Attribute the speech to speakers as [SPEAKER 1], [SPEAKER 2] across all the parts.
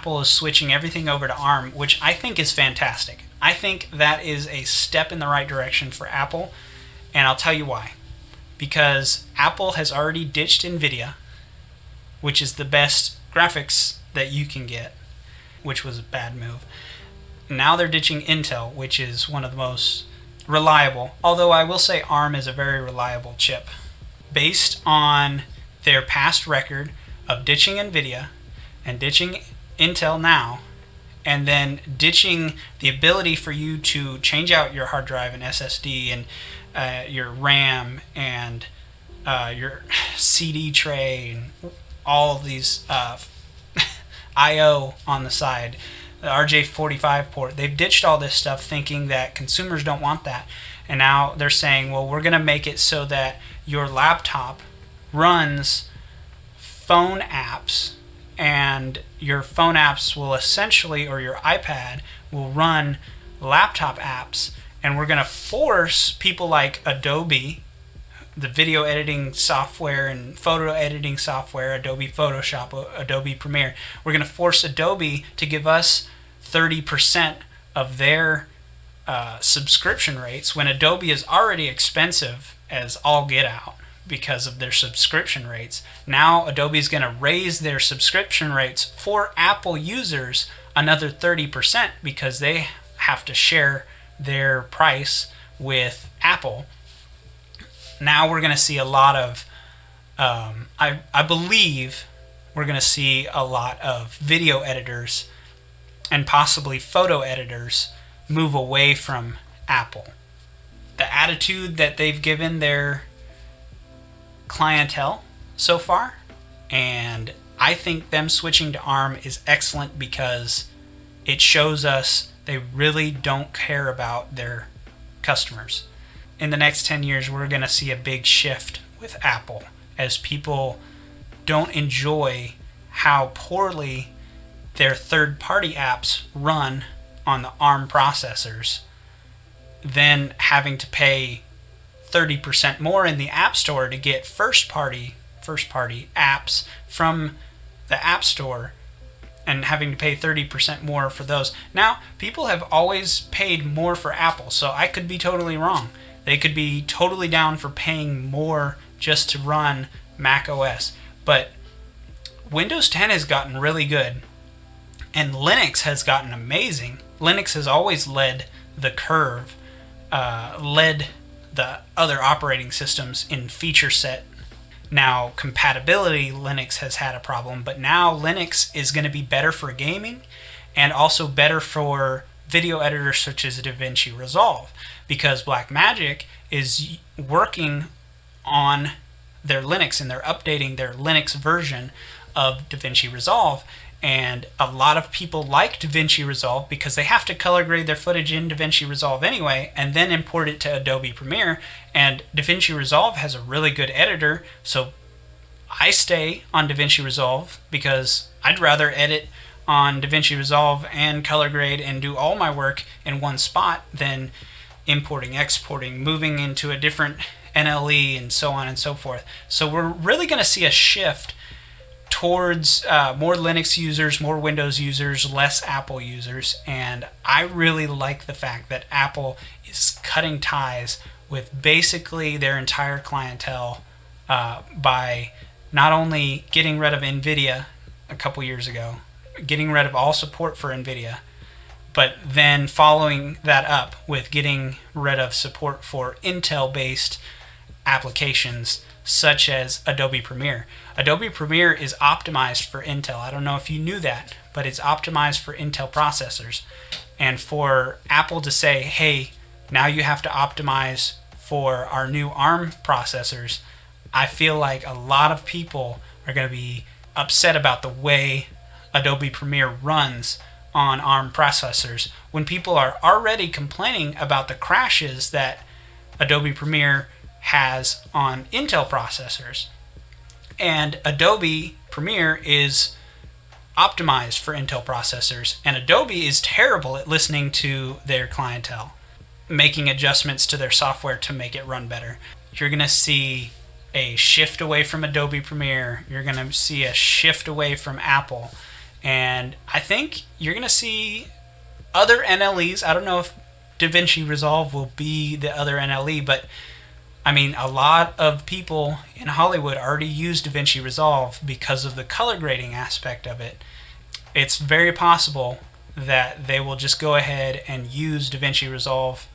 [SPEAKER 1] Apple is switching everything over to ARM, which I think is fantastic. I think that is a step in the right direction for Apple, and I'll tell you why. Because Apple has already ditched NVIDIA, which is the best graphics that you can get, which was a bad move. Now they're ditching Intel, which is one of the most reliable, although I will say ARM is a very reliable chip. Based on their past record of ditching NVIDIA and ditching Intel now, and then ditching the ability for you to change out your hard drive and SSD and your RAM and your CD tray and all of these I/O on the side, the RJ45 port. They've ditched all this stuff thinking that consumers don't want that. And now they're saying, well, we're going to make it so that your laptop runs phone apps, and your phone apps will essentially, or your iPad will run laptop apps, and we're going to force people like Adobe, the video editing software and photo editing software, Adobe Photoshop, Adobe Premiere, we're going to force Adobe to give us 30% of their subscription rates, when Adobe is already expensive as all get out because of their subscription rates. Now Adobe is going to raise their subscription rates for Apple users another 30% because they have to share their price with Apple. Now we're going to see a lot of, I believe we're going to see a lot of video editors and possibly photo editors move away from Apple. The attitude that they've given their clientele so far, and I think them switching to ARM is excellent because it shows us they really don't care about their customers. In the next 10 years, we're going to see a big shift with Apple as people don't enjoy how poorly their third-party apps run on the ARM processors, then having to pay 30% more in the App Store to get first-party apps from the App Store, and having to pay 30% more for those. Now, people have always paid more for Apple, so I could be totally wrong. They could be totally down for paying more just to run Mac OS. But Windows 10 has gotten really good, and Linux has gotten amazing. Linux has always led the curve, led the other operating systems in feature set. Now, compatibility, Linux has had a problem, but now Linux is going to be better for gaming and also better for video editors such as Davinci Resolve, because Blackmagic is working on their Linux and they're updating their Linux version of Davinci Resolve. And a lot of people like Davinci Resolve because they have to color grade their footage in Davinci Resolve anyway and then import it to Adobe Premiere. And Davinci Resolve has a really good editor, so I stay on Davinci Resolve because I'd rather edit on Davinci Resolve and color grade and do all my work in one spot than importing, exporting, moving into a different NLE, and so on and so forth. So we're really going to see a shift towards more Linux users, more Windows users, less Apple users, and I really like the fact that Apple is cutting ties with basically their entire clientele by not only getting rid of NVIDIA a couple years ago, getting rid of all support for NVIDIA, but then following that up with getting rid of support for Intel-based applications such as Adobe Premiere. Adobe Premiere is optimized for Intel. I don't know if you knew that, but it's optimized for Intel processors. And for Apple to say, hey, now you have to optimize for our new ARM processors, I feel like a lot of people are going to be upset about the way Adobe Premiere runs on ARM processors when people are already complaining about the crashes that Adobe Premiere has on Intel processors. And Adobe Premiere is optimized for Intel processors, and Adobe is terrible at listening to their clientele, making adjustments to their software to make it run better. You're going to see a shift away from Adobe Premiere. You're going to see a shift away from Apple. And I think you're going to see other NLEs. I don't know if DaVinci Resolve will be the other NLE, but I mean, a lot of people in Hollywood already use DaVinci Resolve because of the color grading aspect of it. It's very possible that they will just go ahead and use DaVinci Resolve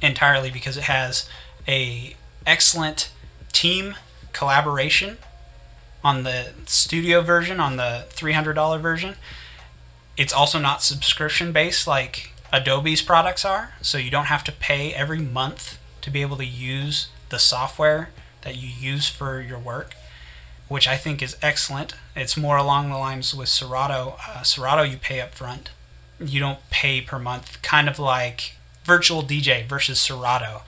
[SPEAKER 1] entirely because it has a excellent team collaboration on the studio version, on the $300 version. It's also not subscription based like Adobe's products are, so you don't have to pay every month to be able to use the software that you use for your work, which I think is excellent. It's more along the lines with Serato. Serato you pay up front. You don't pay per month, kind of like Virtual DJ versus Serato.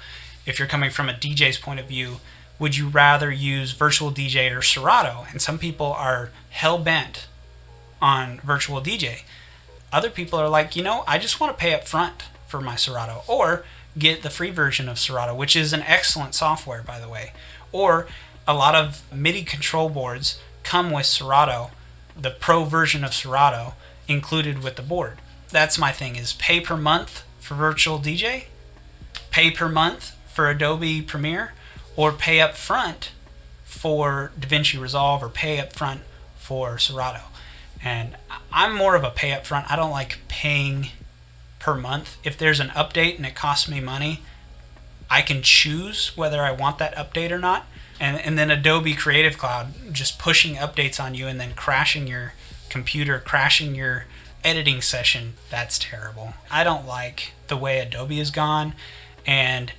[SPEAKER 1] If you're coming from a DJ's point of view, would you rather use Virtual DJ or Serato? And some people are hell-bent on Virtual DJ. Other people are like, I just want to pay up front for my Serato, or get the free version of Serato, which is an excellent software, by the way. Or a lot of MIDI control boards come with Serato, the pro version of Serato, included with the board. That's my thing, is pay per month for Virtual DJ, pay per month for Adobe Premiere, or pay up front for DaVinci Resolve, or pay up front for Serato. And I'm more of a pay up front. I don't like paying per month. If there's an update and it costs me money, I can choose whether I want that update or not. And then Adobe Creative Cloud just pushing updates on you and then crashing your computer, crashing your editing session, that's terrible. I don't like the way Adobe is gone, and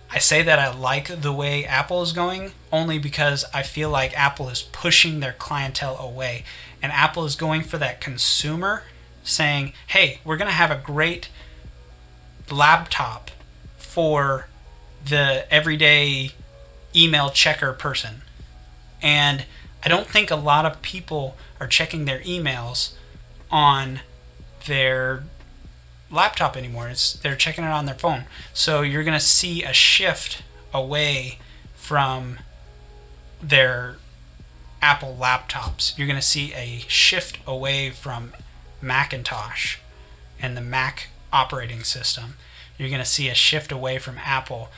[SPEAKER 1] I say that I like the way Apple is going only because I feel like Apple is pushing their clientele away, and Apple is going for that consumer, saying, hey, we're going to have a great laptop for the everyday email checker person. And I don't think a lot of people are checking their emails on their laptop anymore. They're checking it on their phone. So you're going to see a shift away from their Apple laptops. You're going to see a shift away from Macintosh and the Mac operating system. You're going to see a shift away from Apple,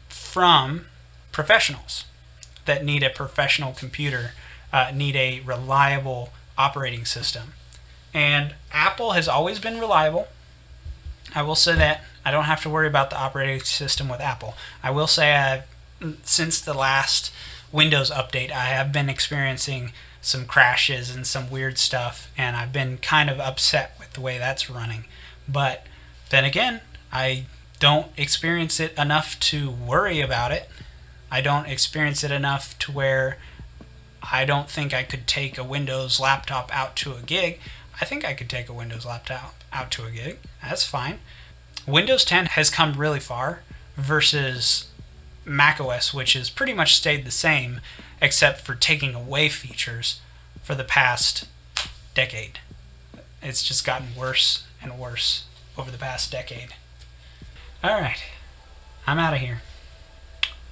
[SPEAKER 1] from professionals that need a professional computer, need a reliable operating system. And Apple has always been reliable. I will say that. I don't have to worry about the operating system with Apple. I will say since the last Windows update, I have been experiencing some crashes and some weird stuff, and I've been kind of upset with the way that's running. But then again, I don't experience it enough to worry about it. I don't experience it enough to where I don't think I could take a Windows laptop out to a gig. I think I could take a Windows laptop out to a gig. That's fine. Windows 10 has come really far versus macOS, which has pretty much stayed the same except for taking away features for the past decade. It's just gotten worse and worse over the past decade. All right, I'm out of here.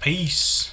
[SPEAKER 1] Peace.